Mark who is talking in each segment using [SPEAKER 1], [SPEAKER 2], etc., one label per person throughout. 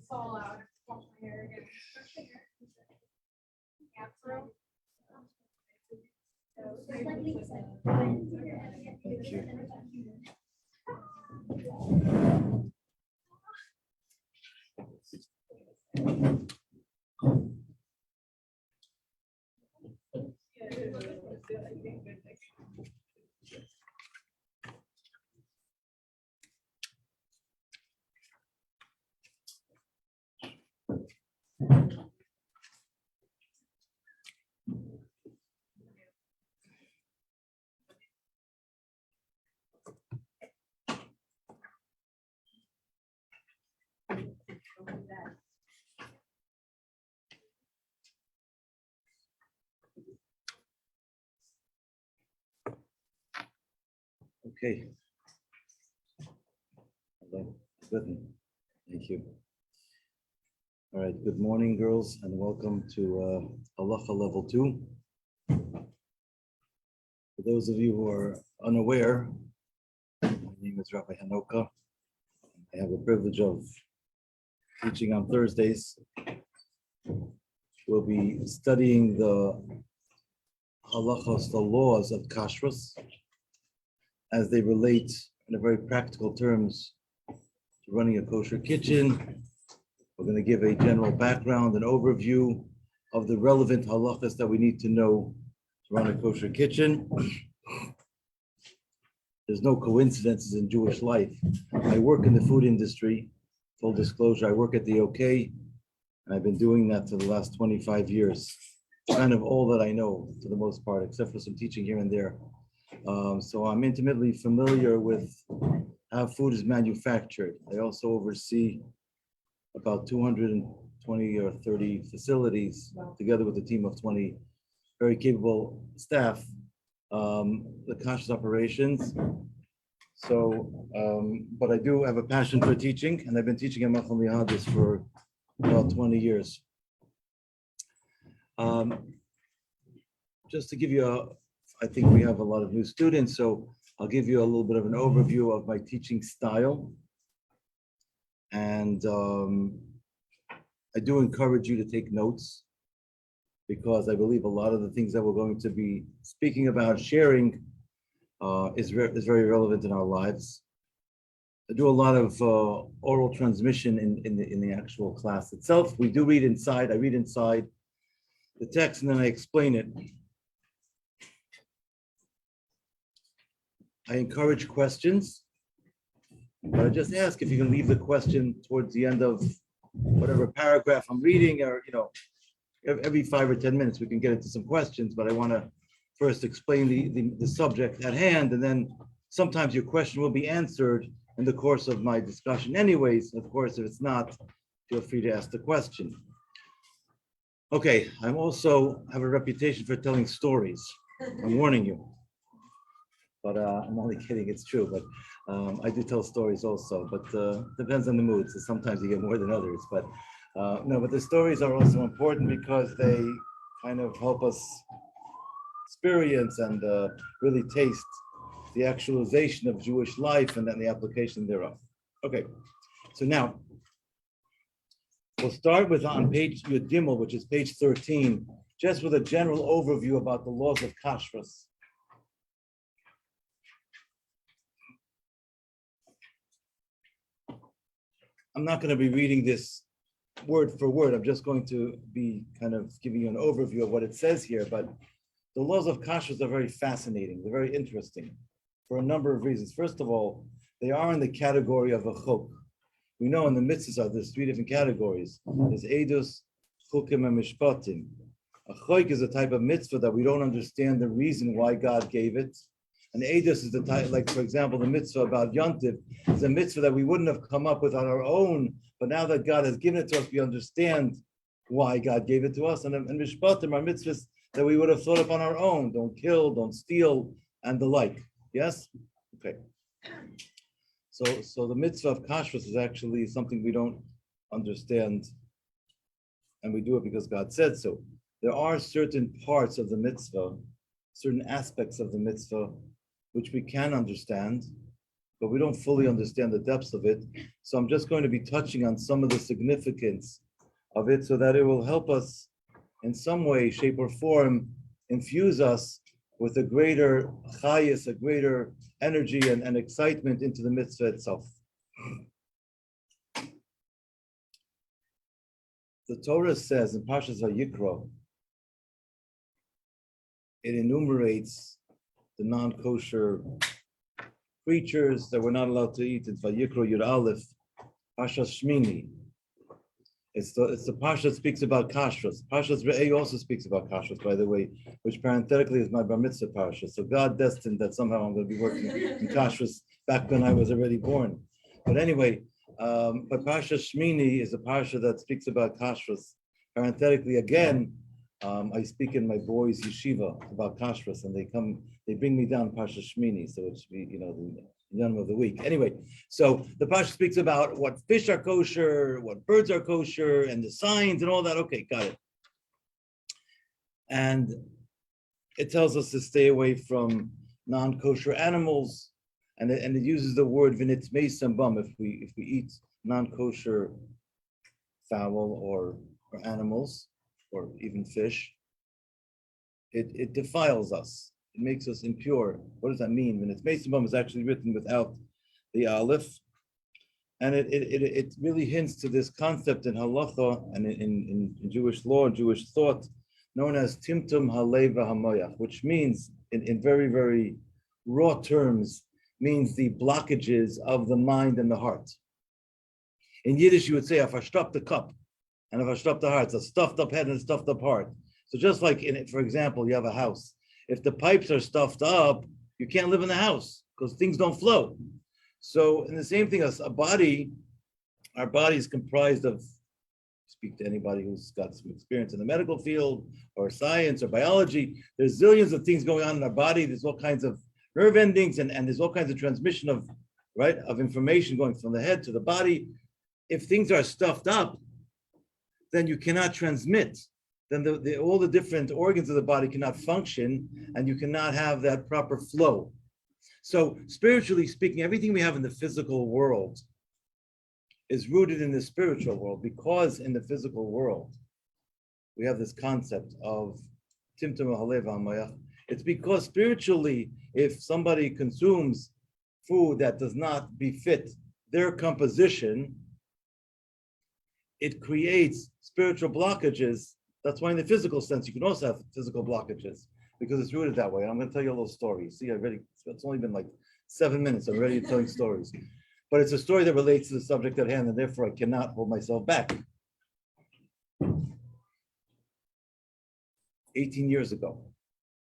[SPEAKER 1] Fall out. Wash my hair again.
[SPEAKER 2] Okay. Hello. Good. Thank you. All right. Good morning, girls, and welcome to Halacha Level 2. For those of you who are unaware, my name is Rabbi Hanoka. I have the privilege of teaching on Thursdays. We'll be studying the halachos, the laws of Kashrus, as they relate in a very practical terms to running a kosher kitchen. We're going to give a general background, an overview of the relevant halachas that we need to know to run a kosher kitchen. There's no coincidences in Jewish life. I work in the food industry. Full disclosure, I work at the OK, and I've been doing that for the last 25 years. It's kind of all that I know, for the most part, except for some teaching here and there. So I'm intimately familiar with how food is manufactured. I also oversee about 220 or 30 facilities, together with a team of 20 very capable staff, the Kashrus operations. So, but I do have a passion for teaching, and I've been teaching at Machal Mihadis for about 20 years. Just to give you I think we have a lot of new students, so I'll give you a little bit of an overview of my teaching style. And I do encourage you to take notes, because I believe a lot of the things that we're going to be speaking about, sharing, is very relevant in our lives. I do a lot of oral transmission in the actual class itself. We do read inside. I read inside the text, and then I explain it. I encourage questions, but I just ask if you can leave the question towards the end of whatever paragraph I'm reading, or, every 5 or 10 minutes we can get into some questions, but I want to first explain the subject at hand, and then sometimes your question will be answered in the course of my discussion anyways. Of course, if it's not, feel free to ask the question. Okay, I also have a reputation for telling stories. I'm warning you. But I'm only kidding, it's true. But I do tell stories also, but depends on the mood. So sometimes you get more than others. But no, but the stories are also important because they kind of help us experience and really taste the actualization of Jewish life and then the application thereof. Okay, so now we'll start with on page Yud Gimel, which is page 13, just with a general overview about the laws of Kashrus. I'm not going to be reading this word for word. I'm just going to be kind of giving you an overview of what it says here. But the laws of Kashrus are very fascinating. They're very interesting for a number of reasons. First of all, they are in the category of a chok. We know in the mitzvahs there's 3 different categories. There's edus, chukim, and mishpatim. A chok is a type of mitzvah that we don't understand the reason why God gave it. And edus is the type, like for example, the mitzvah about Yontiv is a mitzvah that we wouldn't have come up with on our own, but now that God has given it to us, we understand why God gave it to us. And mishpatim are mitzvahs that we would have thought up on our own. Don't kill, don't steal, and the like. Yes? Okay. So the mitzvah of kashrus is actually something we don't understand, and we do it because God said so. There are certain parts of the mitzvah, certain aspects of the mitzvah, which we can understand, but we don't fully understand the depths of it. So I'm just going to be touching on some of the significance of it so that it will help us in some way, shape, or form, infuse us with a greater chayis, a greater energy and excitement into the mitzvah itself. The Torah says in Parshas Vayikra, it enumerates the non-kosher creatures that we're not allowed to eat. In Vayikra Yud Aleph, Parshas Shmini. It's the parsha that speaks about kashrus. Parshas Re'eh also speaks about kashrus, by the way, which parenthetically is my bar mitzvah parsha. So God destined that somehow I'm going to be working in kashrus back when I was already born. But anyway, but Parsha Shmini is a parsha that speaks about kashrus. Parenthetically, again, I speak in my boys' yeshiva about kashrus, and they bring me down Parsha Shmini, so it should be, the Yom of the week. Anyway, so the parsha speaks about what fish are kosher, what birds are kosher, and the signs and all that. Okay, got it. And it tells us to stay away from non-kosher animals, and it uses the word v'nitz meisam bam if we eat non-kosher fowl or animals or even fish, it defiles us. It makes us impure. What does that mean? When it's meisam bam is actually written without the aleph, and it really hints to this concept in halacha and in Jewish law and Jewish thought, known as timtum halev hamoyach, which means in very, very raw terms, means the blockages of the mind and the heart. In Yiddish, you would say, if I stuff the cup, and if I stuff the heart, it's a stuffed up head and a stuffed up heart. So just like for example, you have a house. If the pipes are stuffed up, you can't live in the house because things don't flow. So in the same thing as our body is comprised of, speak to anybody who's got some experience in the medical field or science or biology, there's zillions of things going on in our body. There's all kinds of nerve endings and there's all kinds of transmission of information going from the head to the body. If things are stuffed up, then you cannot transmit. Then all the different organs of the body cannot function and you cannot have that proper flow. So spiritually speaking, everything we have in the physical world is rooted in the spiritual world, because in the physical world, we have this concept of timtum halev hamayach. It's because spiritually, if somebody consumes food that does not befit their composition, it creates spiritual blockages. That's why in the physical sense, you can also have physical blockages because it's rooted that way. And I'm going to tell you a little story. See, it's only been like 7 minutes. I'm already telling stories. But it's a story that relates to the subject at hand, and therefore I cannot hold myself back. 18 years ago,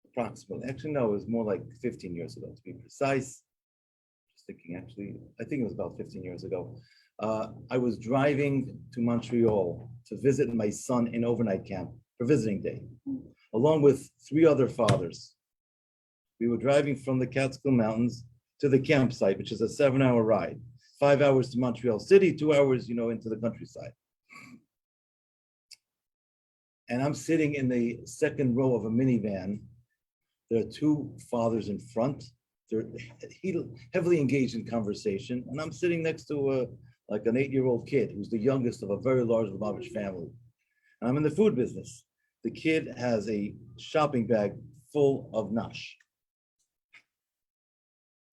[SPEAKER 2] approximately. Actually, no, it was more like 15 years ago, to be precise. Just thinking, actually, I think it was about 15 years ago. I was driving to Montreal to visit my son in overnight camp for visiting day, along with 3 other fathers. We were driving from the Catskill Mountains to the campsite, which is a 7-hour ride, 5 hours to Montreal City, 2 hours, into the countryside. And I'm sitting in the second row of a minivan. There are 2 fathers in front. They're heavily engaged in conversation. And I'm sitting next to like an 8-year-old kid who's the youngest of a very large Lubavitch family. And I'm in the food business. The kid has a shopping bag full of nash.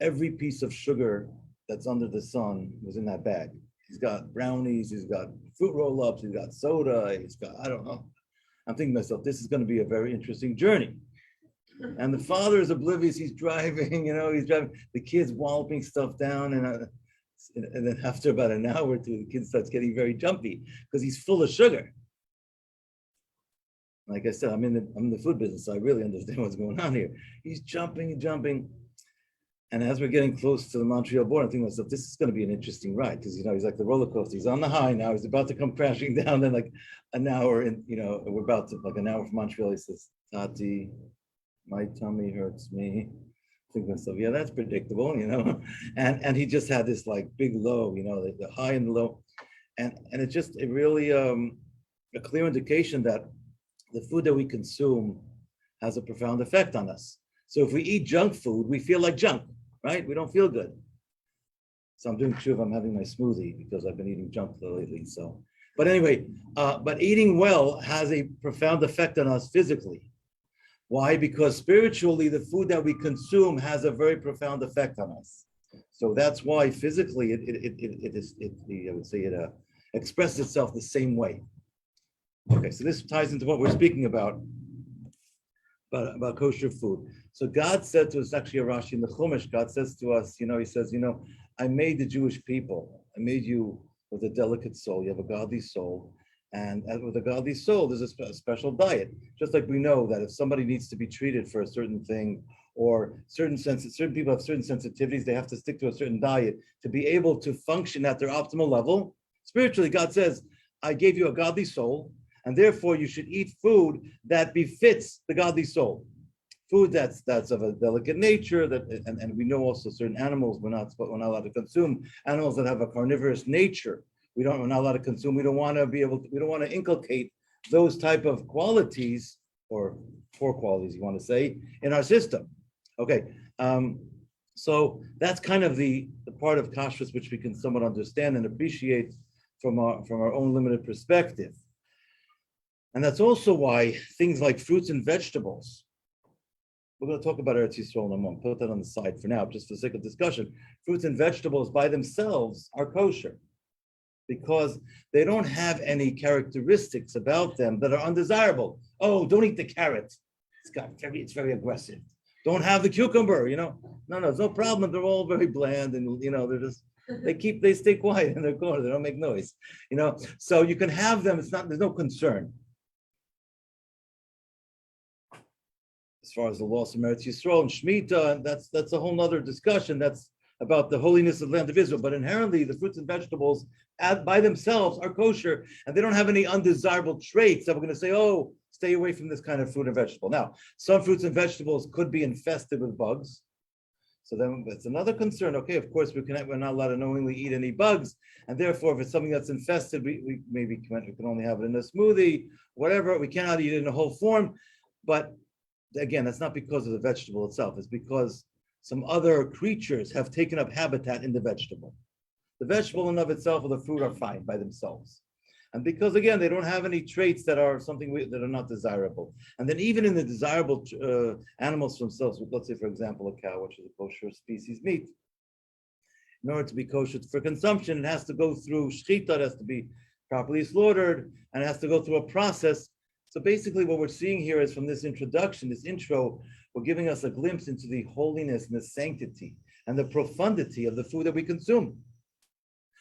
[SPEAKER 2] Every piece of sugar that's under the sun was in that bag. He's got brownies, he's got fruit roll-ups, he's got soda, he's got, I don't know. I'm thinking to myself, this is going to be a very interesting journey. And the father is oblivious, he's driving, he's driving. The kid's walloping stuff down, and then after about an hour or two, the kid starts getting very jumpy because he's full of sugar. Like I said, I'm in the food business, so I really understand what's going on here. He's jumping and jumping. And as we're getting close to the Montreal border, I'm thinking to myself, this is going to be an interesting ride because, he's like the roller coaster. He's on the high now. He's about to come crashing down. Then like an hour in, we're about to, like an hour from Montreal, he says, Tati, my tummy hurts me. Think to myself, yeah, that's predictable, And he just had this like big low, the high and the low, and it really a clear indication that the food that we consume has a profound effect on us. So if we eat junk food, we feel like junk, right? We don't feel good. So I'm doing sure I'm having my smoothie because I've been eating junk lately. So, but anyway, but eating well has a profound effect on us physically. Why? Because spiritually, the food that we consume has a very profound effect on us. So that's why physically I would say it expresses itself the same way. Okay, so this ties into what we're speaking about kosher food. So God said to us, actually a Rashi in the Chumash, God says to us, he says, I made the Jewish people. I made you with a delicate soul. You have a godly soul. And with a godly soul, there's a special diet. Just like we know that if somebody needs to be treated for a certain thing, or certain people have certain sensitivities, they have to stick to a certain diet to be able to function at their optimal level. Spiritually, God says, I gave you a godly soul, and therefore you should eat food that befits the godly soul. Food that's of a delicate nature, and we know also certain animals we're not allowed to consume. Animals that have a carnivorous nature, we're not allowed to consume. We don't want to inculcate those type of qualities, or poor qualities, you want to say, in our system. Okay, so that's kind of the part of kashrus which we can somewhat understand and appreciate from our own limited perspective. And that's also why things like fruits and vegetables, we're going to talk about Eretz Yisrael in a moment, put that on the side for now, just for the sake of discussion. Fruits and vegetables by themselves are kosher because they don't have any characteristics about them that are undesirable. Oh, don't eat the carrot. It's very aggressive. Don't have the cucumber, No, it's no problem. They're all very bland and, they stay quiet in their corner. They don't make noise, So you can have them. There's no concern. As far as the laws of Eretz Yisrael and Shemitah, that's a whole nother discussion. That's about the holiness of the land of Israel. But inherently, the fruits and vegetables by themselves are kosher, and they don't have any undesirable traits that we're going to say, oh, stay away from this kind of fruit and vegetable. Now, some fruits and vegetables could be infested with bugs. So then it's another concern. Okay, of course, we're not allowed to knowingly eat any bugs. And therefore, if it's something that's infested, we can only have it in a smoothie, whatever. We cannot eat it in a whole form. But again, that's not because of the vegetable itself. It's because some other creatures have taken up habitat in the vegetable. The vegetable in of itself or the fruit are fine by themselves. And because, again, they don't have any traits that are that are not desirable. And then even in the desirable animals themselves, let's say, for example, a cow, which is a kosher species meat, in order to be kosher for consumption, it has to go through shechita, it has to be properly slaughtered, and it has to go through a process. So basically what we're seeing here is from this introduction, this intro, we're giving us a glimpse into the holiness and the sanctity and the profundity of the food that we consume.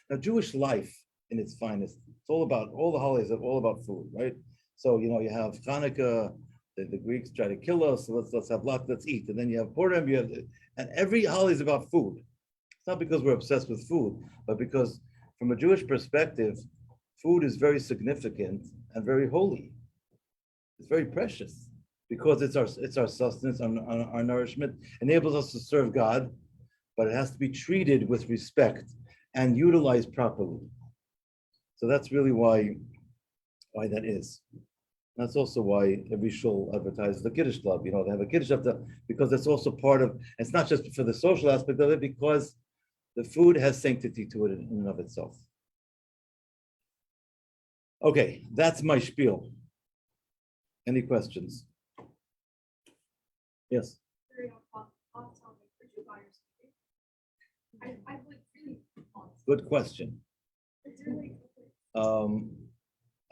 [SPEAKER 2] Now, Jewish life in its finest, all the holidays are all about food, right? So, you have Hanukkah, the Greeks try to kill us, so let's have lots, let's eat. And then you have Purim, and every holiday is about food. It's not because we're obsessed with food, but because from a Jewish perspective, food is very significant and very holy. It's very precious because it's our sustenance, our nourishment, enables us to serve God, but it has to be treated with respect and utilized properly. So that's really why that is. That's also why every shul advertises the Kiddush Club. They have a Kiddush because that's also part of. It's not just for the social aspect of it, because the food has sanctity to it in and of itself. Okay, that's my spiel. Any questions? Yes. Good question.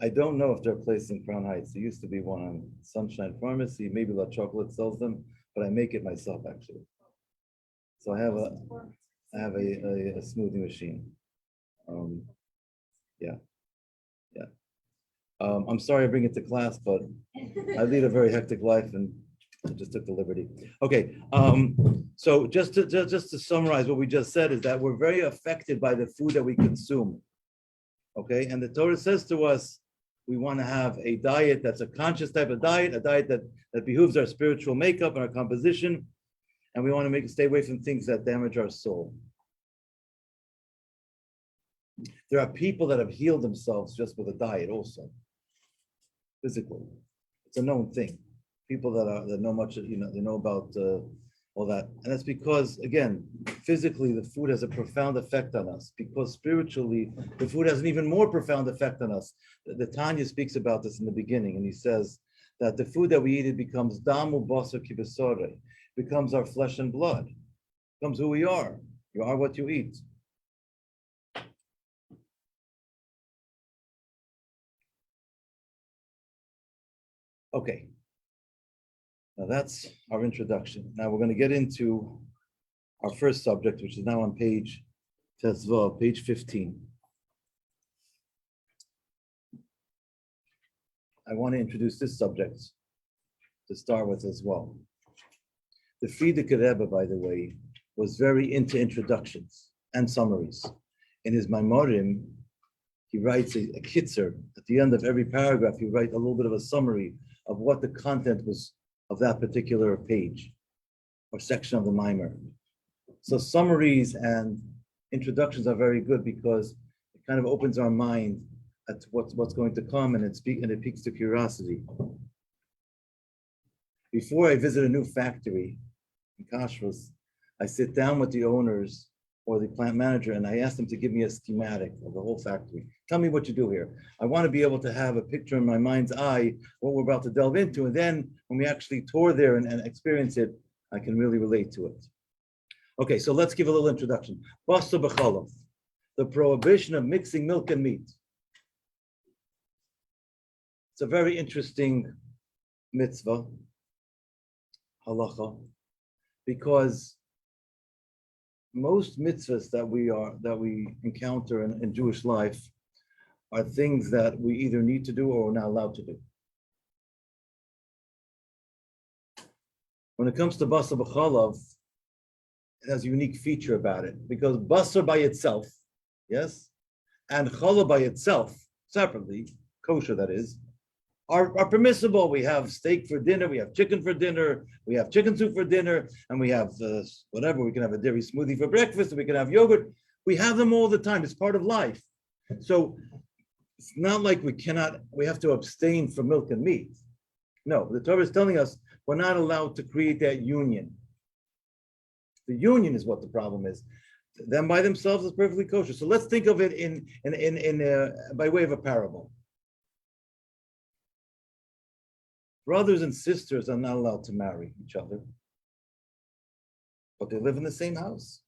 [SPEAKER 2] I don't know if they're placed in Crown Heights. There used to be one on Sunshine Pharmacy. Maybe La Chocolate sells them, but I make it myself actually. So I have a smoothie machine. Yeah. I'm sorry I bring it to class, but I lead a very hectic life and I just took the liberty. Okay, so just to summarize what we just said is that we're very affected by the food that we consume. Okay, and the Torah says to us, we want to have a diet that's a conscious type of diet, a diet that behooves our spiritual makeup and our composition. and we want to stay away from things that damage our soul. There are people that have healed themselves just with a diet also, physically. It's a known thing. People that know much, they know about all that. And that's because, again, physically, the food has a profound effect on us, because spiritually, the food has an even more profound effect on us. The Tanya speaks about this in the beginning, and he says that the food that we eat, it becomes damu basar kibesore, becomes our flesh and blood, becomes who we are. You are what you eat. Okay. Now that's our introduction. Now we're going to get into our first subject, which is now on page 15. I want to introduce this subject to start with as well. The Frierdiker Rebbe, by the way, was very into introductions and summaries. In his Maimorim, he writes a kitzer. At the end of every paragraph, he writes a little bit of a summary of what the content was of that particular page or section of the Maimer. So summaries and introductions are very good because it kind of opens our mind at what's going to come, and it piques the curiosity. Before I visit a new factory in Kashrus, I sit down with the owners or the plant manager, and I ask them to give me a schematic of the whole factory. Tell me what you do here. I want to be able to have a picture in my mind's eye what we're about to delve into, and then when we actually tour there and experience it, I can really relate to it. Okay, so let's give a little introduction. Basa b'chalav, the prohibition of mixing milk and meat. It's a very interesting mitzvah, halacha, because most mitzvahs that we encounter in Jewish life are things that we either need to do or we're not allowed to do. When it comes to basar b'chalav, it has a unique feature about it, because basar by itself, yes, and chalav by itself, separately, kosher that is, are permissible. We have steak for dinner, we have chicken for dinner, we have chicken soup for dinner, and we have whatever. We can have a dairy smoothie for breakfast, and we can have yogurt. We have them all the time. It's part of life. So it's not like we have to abstain from milk and meat. No, the Torah is telling us we're not allowed to create that union. The union is what the problem is. Them by themselves is perfectly kosher. So let's think of it in by way of a parable. Brothers and sisters are not allowed to marry each other, but they live in the same house.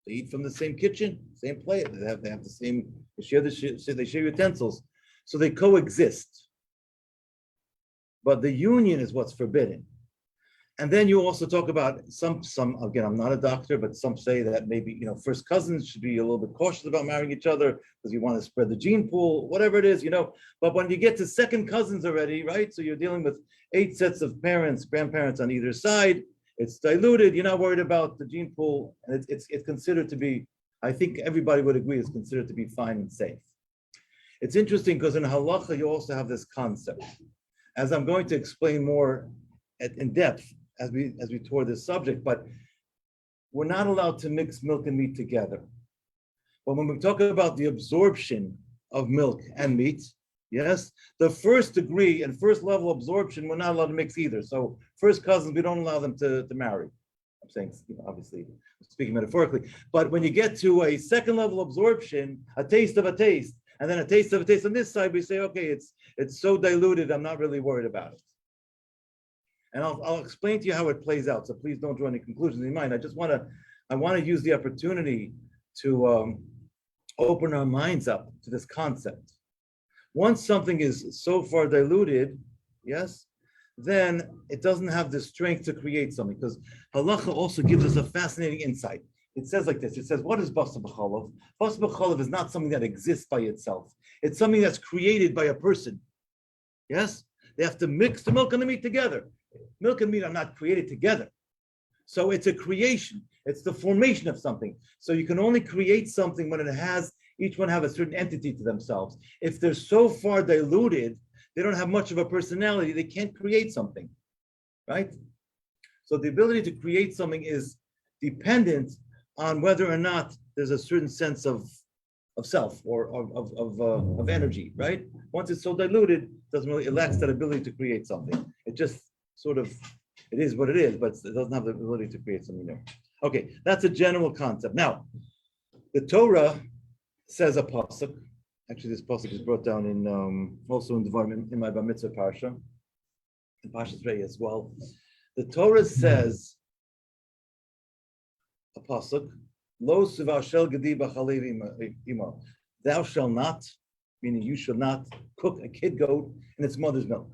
[SPEAKER 2] They eat from the same kitchen, same plate. They have the same. They share utensils, so they coexist. But the union is what's forbidden. And then you also talk about some. Again, I'm not a doctor, but some say that maybe first cousins should be a little bit cautious about marrying each other because you want to spread the gene pool, whatever it is, But when you get to second cousins already, right? So you're dealing with 8 sets of parents, grandparents on either side. It's diluted. You're not worried about the gene pool, and it's considered to be. I think everybody would agree it's considered to be fine and safe. It's interesting because in halacha you also have this concept, as I'm going to explain more in depth as we tour this subject. But we're not allowed to mix milk and meat together. But when we talk about the absorption of milk and meat, yes, the first degree and first level absorption, we're not allowed to mix either. So first cousins, we don't allow them to marry. I'm saying, obviously, I'm speaking metaphorically. But when you get to a second level absorption, a taste of a taste, and then a taste of a taste on this side, we say, okay, it's so diluted, I'm not really worried about it. And I'll explain to you how it plays out. So please don't draw any conclusions in your mind. I want to use the opportunity to open our minds up to this concept. Once something is so far diluted, yes, then it doesn't have the strength to create something, because halacha also gives us a fascinating insight. It says like this. It says, what is basar b'chalav? Basar b'chalav is not something that exists by itself. It's something that's created by a person. Yes? They have to mix the milk and the meat together. Milk and meat are not created together. So it's a creation. It's the formation of something. So you can only create something when each one have a certain entity to themselves. If they're so far diluted, they don't have much of a personality. They can't create something, right? So the ability to create something is dependent on whether or not there's a certain sense of self or of energy, right? Once it's so diluted, it lacks that ability to create something. It just sort of, it is what it is, but it doesn't have the ability to create something new. Okay, that's a general concept. Now, the Torah says a pasuk. Actually, this pasuk is brought down in also in Devarim in my Bar Mitzvah parsha, in Parshas Rei as well. The Torah says a pasuk, Lo sivashel gedi b'chalev ima. Thou shalt not, meaning you shall not cook a kid goat in its mother's milk.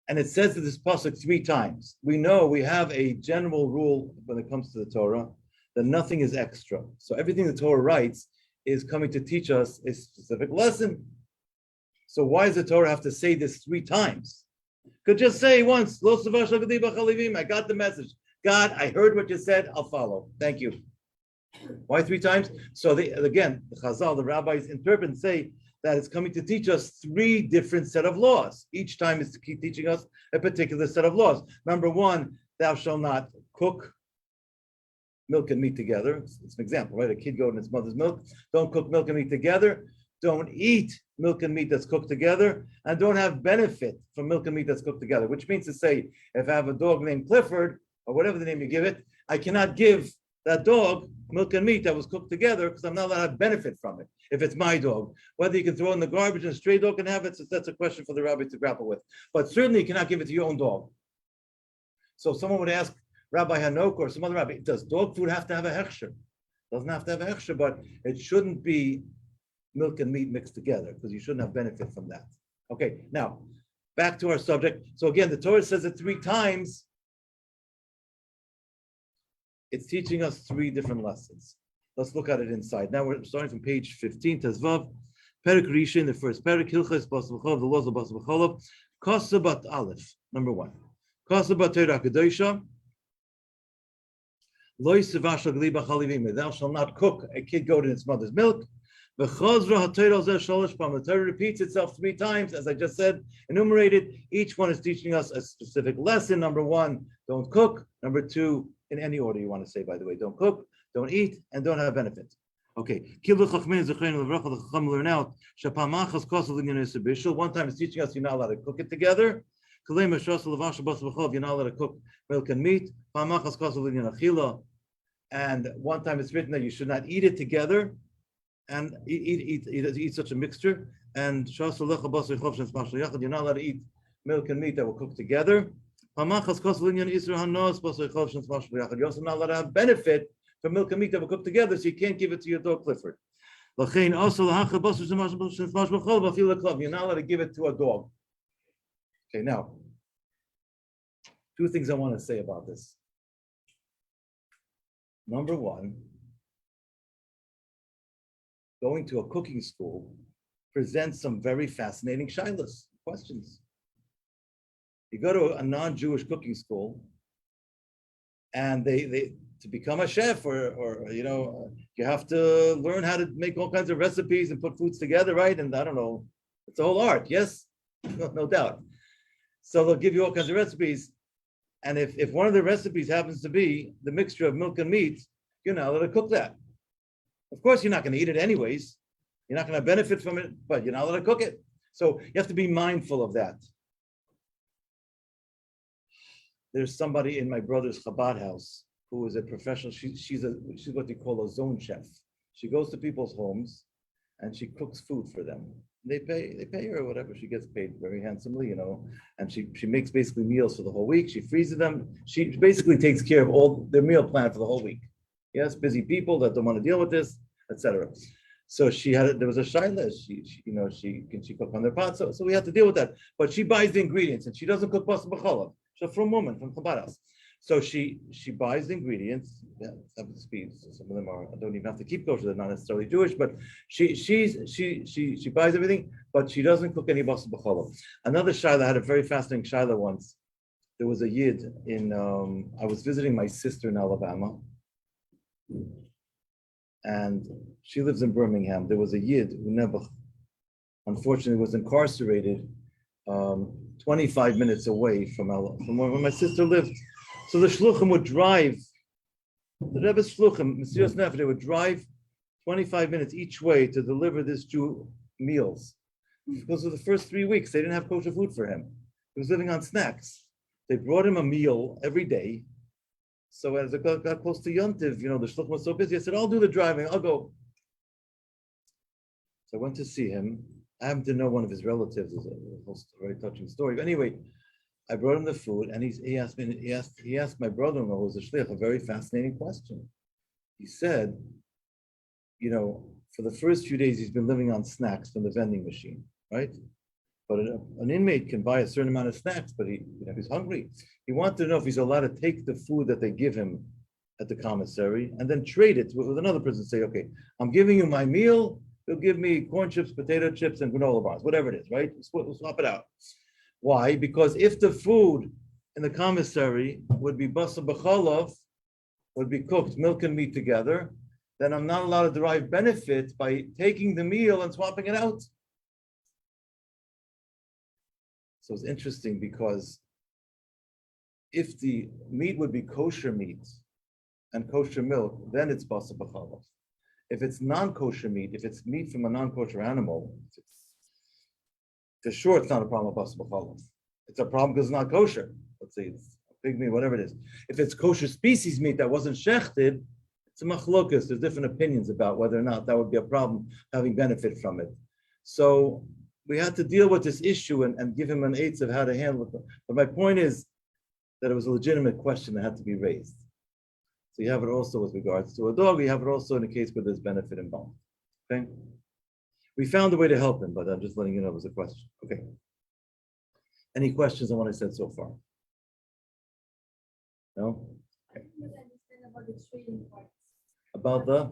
[SPEAKER 2] And it says that this pasuk 3 times. We know we have a general rule when it comes to the Torah that nothing is extra. So everything the Torah writes is coming to teach us a specific lesson. So why does the Torah have to say this 3 times? Could just say once, Lo sivashel gedi b'chalev. I got the message. God, I heard what you said. I'll follow. Thank you. Why 3 times? So again, the Chazal, the rabbis interpret and say that it's coming to teach us 3 different set of laws. Each time is to keep teaching us a particular set of laws. Number 1, thou shalt not cook milk and meat together. It's an example, right? A kid goat in its mother's milk. Don't cook milk and meat together. Don't eat milk and meat that's cooked together, and don't have benefit from milk and meat that's cooked together, which means to say, if I have a dog named Clifford, or whatever the name you give it, I cannot give that dog milk and meat that was cooked together because I'm not allowed to have benefit from it if it's my dog. Whether you can throw it in the garbage and a stray dog can have it, so that's a question for the rabbi to grapple with. But certainly you cannot give it to your own dog. So someone would ask Rabbi Hanoka or some other rabbi, does dog food have to have a hechsher? Doesn't have to have a hechsher, but it shouldn't be milk and meat mixed together because you shouldn't have benefit from that. Okay, now back to our subject. So again, the Torah says it 3 times. It's teaching us 3 different lessons. Let's look at it inside. Now we're starting from page 15, Tezvav, Perek Rishon, the first Perek, Hilchos Bas B'cholav, the laws of Bas B'cholav, Kasa Bat Aleph, number 1. Kasa Bat Torah Kedosha, Lo Yisavashal Gli B'chalivim, thou shalt not cook a kid goat in its mother's milk. V'chazra HaTorah Zeh Shalosh Pam, the Torah repeats itself 3 times, as I just said, enumerated. Each one is teaching us a specific lesson. Number 1, don't cook. Number 2, in any order you want to say, by the way, don't cook, don't eat, and don't have benefit. Okay. One time it's teaching us you're not allowed to cook it together. You're not allowed to cook milk and meat. And one time it's written that you should not eat it together and eat such a mixture. And you're not allowed to eat milk and meat that will cook together. You're also not allowed to have benefit from milk and meat that will cook together, so you can't give it to your dog Clifford. You're not allowed to give it to a dog. Okay, now, 2 things I want to say about this. Number 1, going to a cooking school presents some very fascinating shilas, questions. You go to a non-Jewish cooking school, and they to become a chef, or you have to learn how to make all kinds of recipes and put foods together, right? And I don't know, it's a whole art, yes, no doubt. So they'll give you all kinds of recipes, and if one of the recipes happens to be the mixture of milk and meat, you're not allowed to cook that. Of course, you're not going to eat it anyways. You're not going to benefit from it, but you're not allowed to cook it. So you have to be mindful of that. There's somebody in my brother's Chabad house who is a professional. She's what they call a zone chef. She goes to people's homes and she cooks food for them. They pay her or whatever. She gets paid very handsomely, and she makes basically meals for the whole week. She freezes them. She basically takes care of all their meal plan for the whole week. Yes, busy people that don't want to deal with this, etc. So there was a shaila. Can she cook on their pot? So we have to deal with that. But she buys the ingredients and she doesn't cook basa b'cholav. She's from woman from Chabad house. So she buys the ingredients. Yeah, up to speed. So some of them don't even have to keep kosher. They're not necessarily Jewish, but she buys everything, but she doesn't cook any basa b'cholav. Another shaila, I had a very fascinating shaila once. There was a yid in. I was visiting my sister in Alabama, and she lives in Birmingham. There was a yid who unfortunately was incarcerated 25 minutes away from where my sister lived. So the shluchim would drive, the Rebbe's shluchim, Mesiras Nefesh, they would drive 25 minutes each way to deliver this Jew meals. Because of the first 3 weeks, they didn't have kosher food for him. He was living on snacks. They brought him a meal every day. So as it got close to Yontiv, the shluchim was so busy. I said, I'll do the driving, I'll go. So I went to see him. I happen to know one of his relatives. Is a very touching story. But anyway, I brought him the food, and he asked my brother-in-law, who was a shliach, a very fascinating question. He said, for the first few days, he's been living on snacks from the vending machine, right? But an inmate can buy a certain amount of snacks, but he's hungry. He wanted to know if he's allowed to take the food that they give him at the commissary and then trade it with another person. Say, okay, I'm giving you my meal. They'll give me corn chips, potato chips, and granola bars, whatever it is, right? We'll swap it out. Why? Because if the food in the commissary would be basar b'cholov, would be cooked, milk and meat together, then I'm not allowed to derive benefit by taking the meal and swapping it out. So it's interesting because if the meat would be kosher meat and kosher milk, then it's basar b'cholov. If it's non-kosher meat, if it's meat from a non-kosher animal, for sure it's not a problem with basar b'cholov. It's a problem because it's not kosher. Let's say it's pig meat, whatever it is. If it's kosher species meat that wasn't shechted, it's a machlokas. There's different opinions about whether or not that would be a problem having benefit from it. So we had to deal with this issue and give him an eighth of how to handle it. But my point is that it was a legitimate question that had to be raised. So you have it also with regards to a dog. You have it also in a case where there's benefit involved. Okay. We found a way to help him, but I'm just letting you know it was a question. Okay. Any questions on what I said so far? No? Okay.
[SPEAKER 1] About the trading parts.
[SPEAKER 2] About the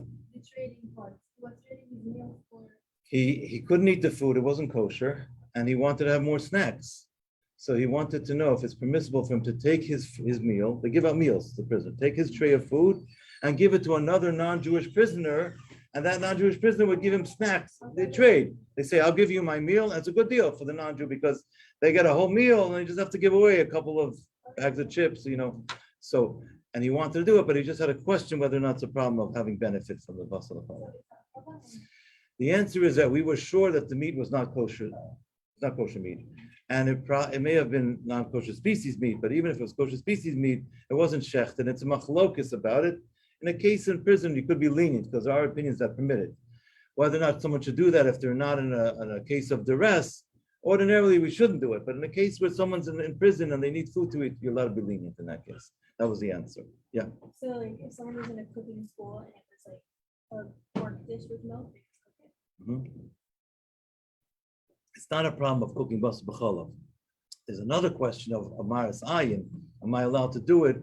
[SPEAKER 1] trading parts. He was trading his meals for.
[SPEAKER 2] He couldn't eat the food, it wasn't kosher, and he wanted to have more snacks. So he wanted to know if it's permissible for him to take his meal. They give out meals to the prisoner. Take his tray of food and give it to another non-Jewish prisoner, and that non-Jewish prisoner would give him snacks. They trade. They say, I'll give you my meal. And it's a good deal for the non-Jew because they get a whole meal and they just have to give away a couple of bags of chips, So, and he wanted to do it, but he just had a question whether or not it's a problem of having benefit from the basar b'cholov. The answer is that we were sure that the meat was not kosher. It's not kosher meat. And it may have been non-kosher species meat, but even if it was kosher species meat, it wasn't shecht, and it's a machlokus about it. In a case in prison, you could be lenient because there are opinions that permit it. Whether or not someone should do that if they're not in a case of duress, ordinarily we shouldn't do it. But in a case where someone's in prison and they need food to eat, you're allowed to be lenient in that case. That was the answer. Yeah.
[SPEAKER 1] So like if someone was in a cooking school and it was like a pork dish with milk, they just cook it.
[SPEAKER 2] Mm-hmm. It's not a problem of cooking basar b'cholov. There's another question of amaris ayin. Am I allowed to do it?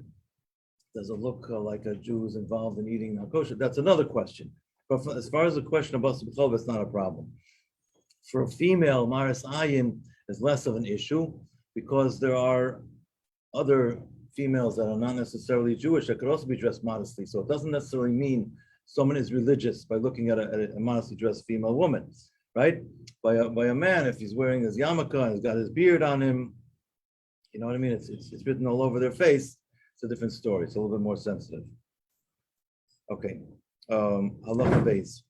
[SPEAKER 2] Does it look like a Jew is involved in eating non-kosher? That's another question. But as far as the question of basar b'cholov, it's not a problem. For a female, amaris ayin is less of an issue because there are other females that are not necessarily Jewish that could also be dressed modestly. So it doesn't necessarily mean someone is religious by looking at a modestly dressed female woman, right? By a man, if he's wearing his yarmulke and he's got his beard on him, you know what I mean? It's written all over their face. It's a different story. It's a little bit more sensitive. Okay. Halacha base.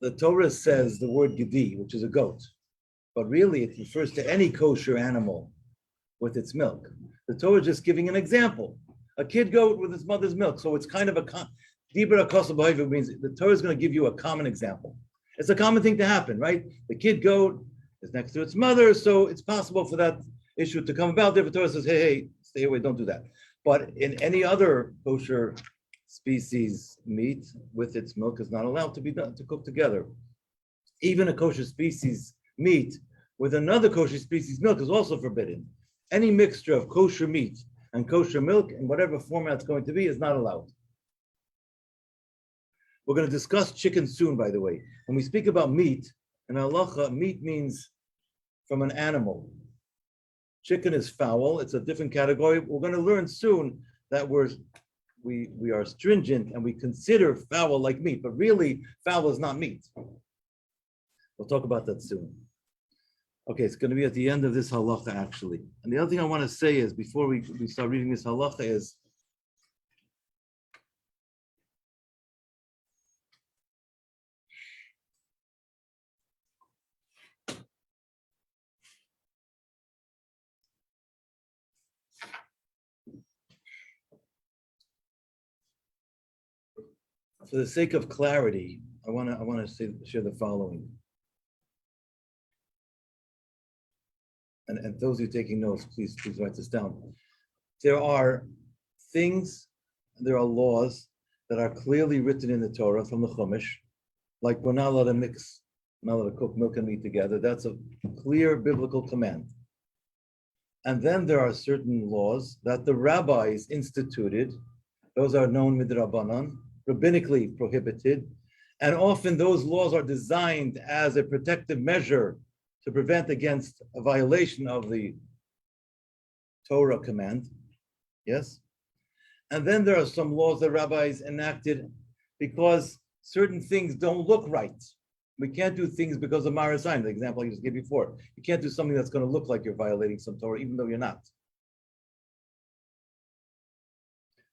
[SPEAKER 2] The Torah says the word gedi, which is a goat, but really it refers to any kosher animal with its milk. The Torah is just giving an example. A kid goat with his mother's milk. So it's kind of Dibra kosa b'hoiva means the Torah is going to give you a common example. It's a common thing to happen, right? The kid goat is next to its mother, so it's possible for that issue to come about. Therefore, the Torah says, hey, stay away, don't do that. But in any other kosher species meat with its milk is not allowed to be done to cook together. Even a kosher species meat with another kosher species milk is also forbidden. Any mixture of kosher meat and kosher milk in whatever format it's going to be is not allowed. We're going to discuss chicken soon, by the way. When we speak about meat, in halacha, meat means from an animal. Chicken is fowl. It's a different category. We're going to learn soon that we are stringent and we consider fowl like meat, but really fowl is not meat. We'll talk about that soon. Okay, it's going to be at the end of this halacha, actually. And the other thing I want to say is, before we start reading this halacha, is for the sake of clarity, I want to share the following. And those who are taking notes, please write this down. There are things, there are laws that are clearly written in the Torah from the Chumash, like we're not allowed to mix, not allowed to cook milk and meat together. That's a clear biblical command. And then there are certain laws that the rabbis instituted. Those are known midrabanan, rabbinically prohibited. And often those laws are designed as a protective measure to prevent against a violation of the Torah command. Yes? And then there are some laws that rabbis enacted because certain things don't look right. We can't do things because of Marasaim, the example I just gave before. You can't do something that's going to look like you're violating some Torah, even though you're not.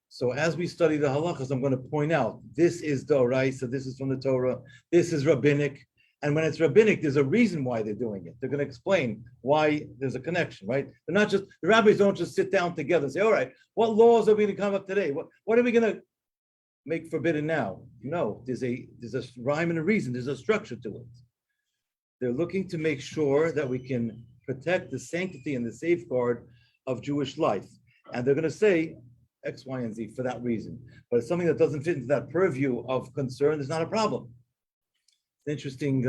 [SPEAKER 2] So as we study the halachas, I'm going to point out, this is Doraisa, this is from the Torah, this is rabbinic. And when it's rabbinic, there's a reason why they're doing it. They're going to explain why there's a connection, right? They're not just, the rabbis don't just sit down together and say, all right, what laws are we going to come up today? What are we going to make forbidden now? No, there's a rhyme and a reason, there's a structure to it. They're looking to make sure that we can protect the sanctity and the safeguard of Jewish life. And they're going to say X, Y, and Z for that reason. But it's something that doesn't fit into that purview of concern, there's not a problem. Interesting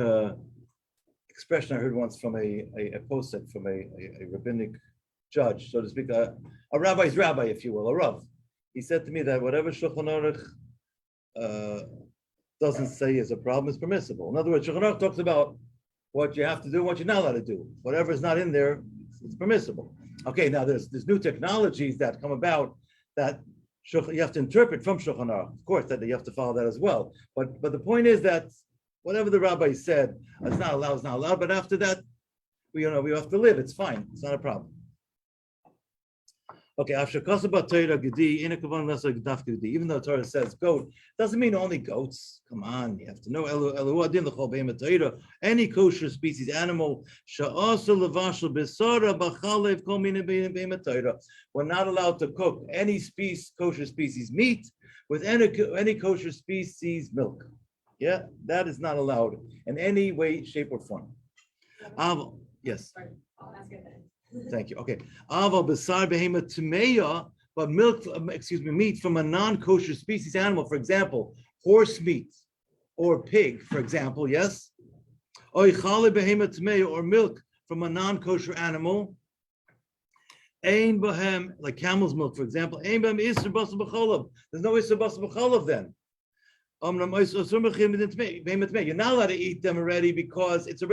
[SPEAKER 2] expression I heard once from a posek, from a rabbinic judge, so to speak, a rabbi's rabbi, if you will, a rav. He said to me that whatever Shulchan Aruch doesn't say is a problem is permissible. In other words, Shulchan Aruch talks about what you have to do, what you're not allowed to do. Whatever is not in there, it's permissible. Okay, now there's new technologies that come about that you have to interpret from Shulchan Aruch. Of course, that you have to follow that as well. But the point is that whatever the rabbi said, it's not allowed. But after that, we have to live. It's fine. It's not a problem. Okay, even though Torah says goat, doesn't mean only goats. Come on, you have to know any kosher species animal. We're not allowed to cook any kosher species meat with any kosher species milk. Yeah, that is not allowed in any way, shape, or form. Yes.
[SPEAKER 1] Sorry, I'll ask it then.
[SPEAKER 2] Thank you. Okay. But milk, meat from a non-kosher species animal, for example, horse meat or pig, for example, yes? Or milk from a non-kosher animal. Like camel's milk, for example. There's no isser basar b'cholav then. You're not allowed to eat them already because it's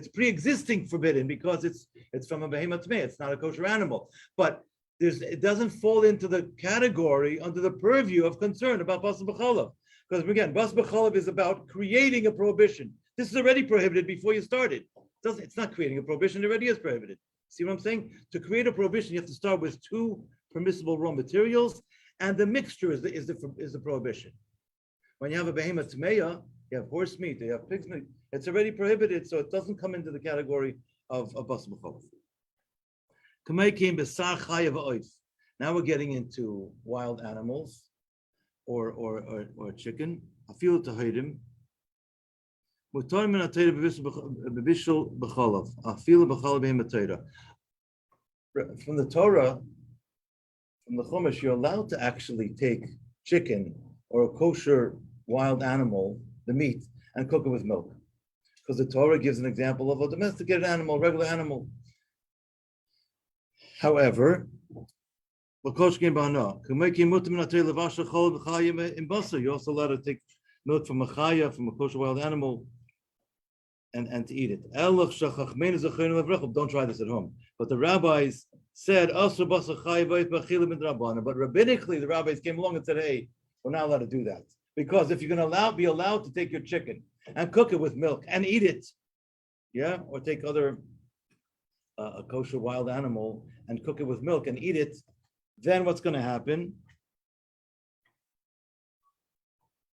[SPEAKER 2] pre-existing forbidden because it's from a behemoth tmei. It's not a kosher animal, but it doesn't fall into the category under the purview of concern about basar b'cholav. Because again, basar b'cholav is about creating a prohibition. This is already prohibited before you started. It's not creating a prohibition; it already is prohibited. See what I'm saying? To create a prohibition, you have to start with two permissible raw materials, and the mixture is the prohibition. When you have a behemoth tmeya, you have horse meat, you have pig's meat, it's already prohibited, so it doesn't come into the category of basar b'cholav. Now we're getting into wild animals or chicken. From the Torah, from the Chumash, you're allowed to actually take chicken or a kosher wild animal, the meat, and cook it with milk. Because the Torah gives an example of a domesticated animal, regular animal. However, you're also allowed to take milk from a chaya, from a kosher wild animal, and to eat it. Don't try this at home. But the rabbis said, but rabbinically, the rabbis came along and said, hey, we're not allowed to do that. Because if you're going to be allowed to take your chicken and cook it with milk and eat it, yeah, or take other a kosher wild animal and cook it with milk and eat it, then what's going to happen?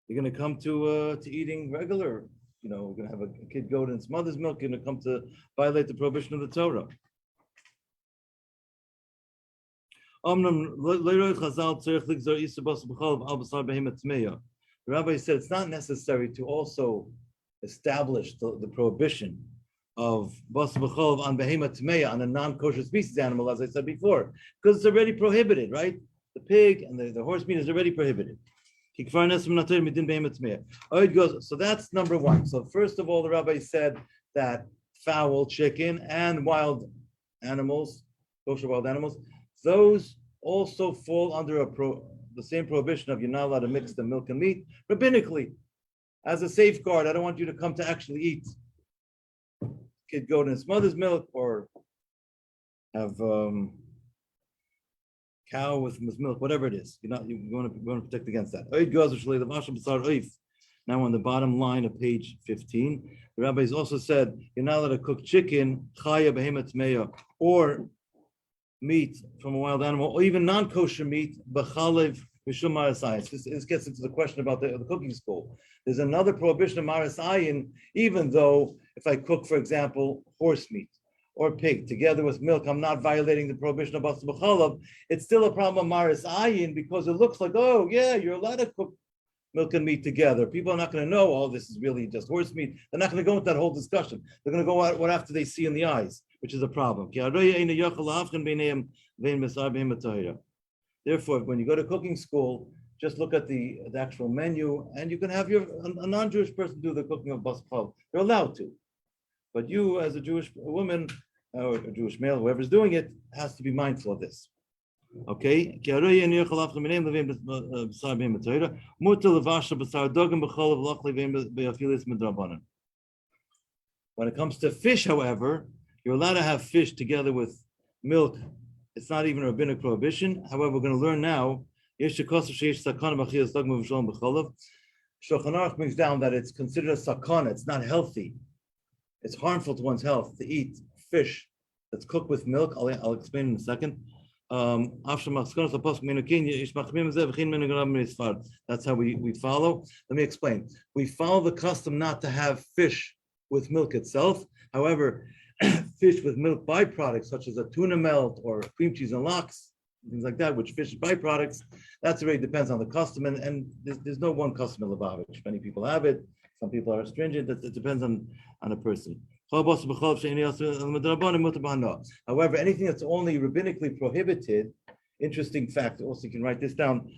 [SPEAKER 2] You're going to come to eating regular. We're going to have a kid goat in its mother's milk. You're going to come to violate the prohibition of the Torah. The rabbi said it's not necessary to also establish the prohibition of basar b'chol on behema tmeya, on a non-kosher species animal, as I said before, because it's already prohibited, right? The pig and the horse meat is already prohibited. So that's number one. So first of all, the rabbi said that fowl, chicken, and wild animals, kosher wild animals, those also fall under the same prohibition of you're not allowed to mix the milk and meat rabbinically. As a safeguard, I don't want you to come to actually eat kid goat in its mother's milk or have cow with milk, whatever it is. You want to protect against that. Now on the bottom line of page 15, the rabbis also said you're not allowed to cook chicken, chaya behemoth meya, or meat from a wild animal, or even non-kosher meat, b'chalev mishum maras ayin. This gets into the question about the cooking school. There's another prohibition of maras ayin, even though if I cook, for example, horse meat or pig together with milk, I'm not violating the prohibition of basar b'chalav. It's still a problem of maras ayin because it looks like, oh yeah, you're allowed to cook milk and meat together. People are not going to know, oh, this is really just horse meat. They're not going to go into that whole discussion. They're going to go out what after they see in the eyes, which is a problem. Therefore, when you go to cooking school, just look at the actual menu, and you can have a non-Jewish person do the cooking of basar b'chalav. They're allowed to. But you, as a Jewish woman, or a Jewish male, whoever's doing it, has to be mindful of this. Okay? When it comes to fish, however, you're allowed to have fish together with milk. It's not even a rabbinic prohibition. However, we're going to learn now. Shulchan Aruch brings down that it's considered a sakana. It's not healthy. It's harmful to one's health to eat fish that's cooked with milk. I'll explain in a second. That's how we follow. Let me explain. We follow the custom not to have fish with milk itself. However, fish with milk byproducts, such as a tuna melt or cream cheese and lox, things like that, which fish byproducts, that's really depends on the custom. And there's no one custom in Lubavitch. Many people have it. Some people are stringent. It depends on a person. However, anything that's only rabbinically prohibited, interesting fact, also you can write this down,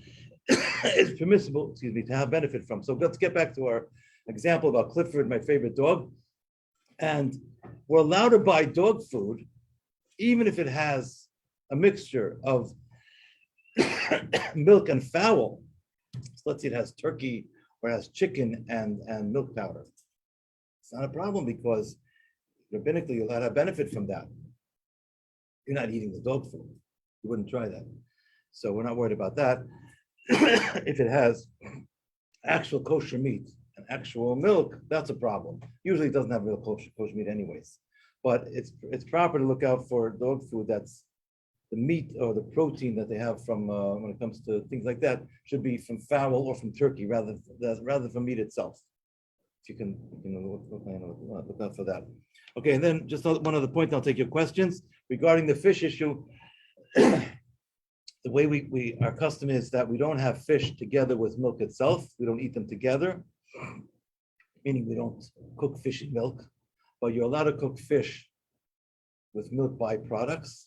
[SPEAKER 2] is permissible, to have benefit from. So let's get back to our example about Clifford, my favorite dog. And we're allowed to buy dog food, even if it has a mixture of milk and fowl. So let's say it has turkey or it has chicken and milk powder. It's not a problem because rabbinically you're allowed to benefit from that. You're not eating the dog food. You wouldn't try that. So we're not worried about that. If it has actual kosher meat and actual milk, that's a problem. Usually it doesn't have real kosher meat anyways. But it's proper to look out for dog food that's the meat or the protein that they have from when it comes to things like that should be from fowl or from turkey rather than from meat itself. You can look out for that. Okay, and then just one other point, I'll take your questions regarding the fish issue. The way our custom is that we don't have fish together with milk itself. We don't eat them together, meaning we don't cook fish in milk, but you're allowed to cook fish with milk byproducts.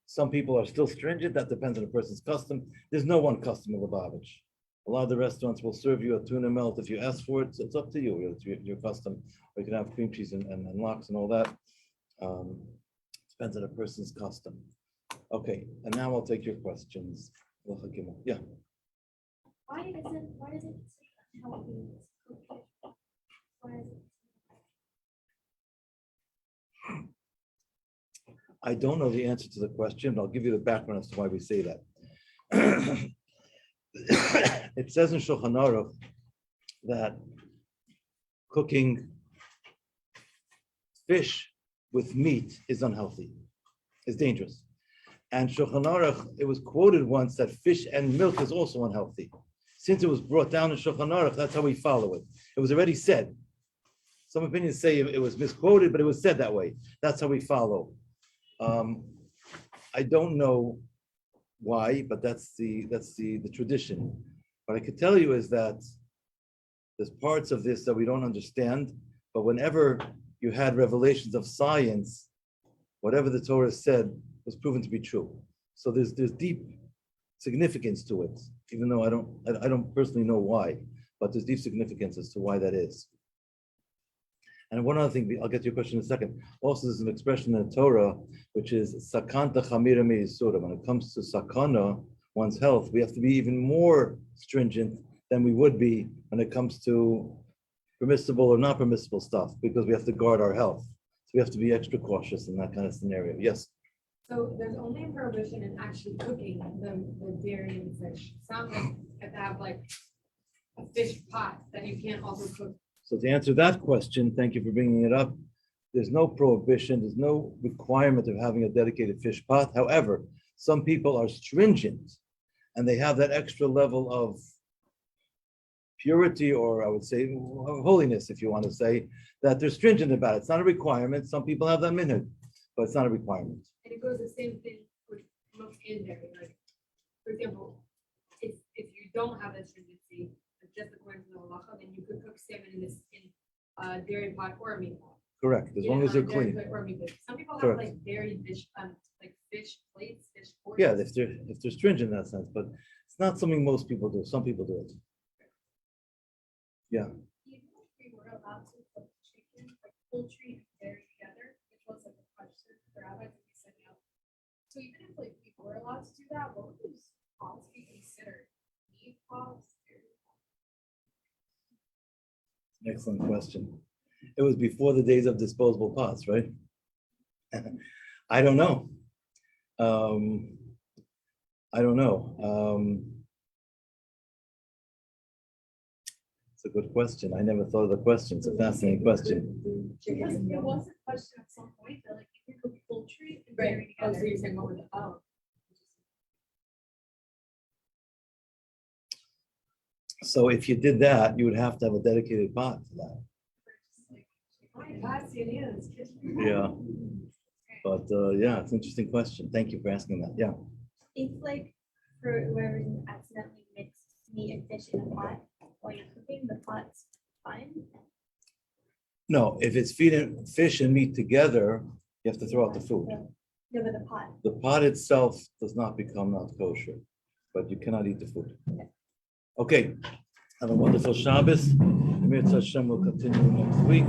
[SPEAKER 2] Some people are still stringent. That depends on a person's custom. There's no one custom in Lubavitch. A lot of the restaurants will serve you a tuna melt if you ask for it. So it's up to you. It's your custom. Or you can have cream cheese and lox and all that. Depends on a person's custom. Okay, and now I'll take your questions. Yeah.
[SPEAKER 1] Why does it say healthy? Why is it?
[SPEAKER 2] I don't know the answer to the question, but I'll give you the background as to why we say that. It says in Shulchan Aruch that cooking fish with meat is unhealthy, is dangerous. And Shulchan Aruch, it was quoted once that fish and milk is also unhealthy. Since it was brought down in Shulchan Aruch, that's how we follow it. It was already said. Some opinions say it was misquoted, but it was said that way. That's how we follow. I don't know why, but that's the tradition. What I could tell you is that there's parts of this that we don't understand, but whenever you had revelations of science, whatever the Torah said was proven to be true. So there's deep significance to it, even though I don't personally know why, but there's deep significance as to why that is. And one other thing, I'll get to your question in a second. Also, there's an expression in the Torah, which is sakanta chamira me'isura. When it comes to sakana, one's health, we have to be even more stringent than we would be when it comes to permissible or not permissible stuff, because we have to guard our health. So we have to be extra cautious in that kind of scenario. Yes?
[SPEAKER 3] So there's only a prohibition in actually cooking the dairy and fish. Sounds like you have to have like a fish pot that you can't also cook.
[SPEAKER 2] So to answer that question, thank you for bringing it up. There's no prohibition, there's no requirement of having a dedicated fish pot. However, some people are stringent and they have that extra level of purity, or I would say holiness, if you want to say, that they're stringent about it. It's not a requirement. Some people have that minhag, but it's not a requirement.
[SPEAKER 3] And it goes the same thing with milk and dairy. Like, for example, if you don't have that stringency, just according to the halacha, then you could cook salmon in dairy pot or a meat pot.
[SPEAKER 2] Correct, as long as they're
[SPEAKER 3] Dairy
[SPEAKER 2] clean.
[SPEAKER 3] plate or meat plate. Some people have
[SPEAKER 2] Correct.
[SPEAKER 3] like dairy dish, like fish plates, fish forks.
[SPEAKER 2] Yeah, if they're stringent in that sense, but it's not something most people do. Some people do it. Yeah.
[SPEAKER 1] Even if we were allowed to cook chicken, like poultry and dairy together, which was like a question for rabbis, and we said no. So even if like we were allowed to do that, what would those pots be considered? Meat pots, dairy pots?
[SPEAKER 2] Excellent question. It was before the days of disposable pots, right? I don't know. I don't know. It's a good question. I never thought of the question. It's a fascinating question.
[SPEAKER 1] Because it was a question at some point that like if you cook poultry and
[SPEAKER 3] Right.
[SPEAKER 1] dairy
[SPEAKER 3] Oh, so
[SPEAKER 1] together.
[SPEAKER 3] you're saying what would
[SPEAKER 2] So if you did that, you would have to have a dedicated pot for that. Yeah. But yeah, it's an interesting question. Thank you for asking that. Yeah.
[SPEAKER 1] If like for whoever accidentally mixed meat and fish in a pot while you're cooking, the pot's fine.
[SPEAKER 2] No, if it's feeding fish and meat together, you have to throw out the food.
[SPEAKER 1] No, but the pot.
[SPEAKER 2] The pot itself does not become not kosher, but you cannot eat the food. Okay. Have a wonderful Shabbos. Emir Hashem will continue next week.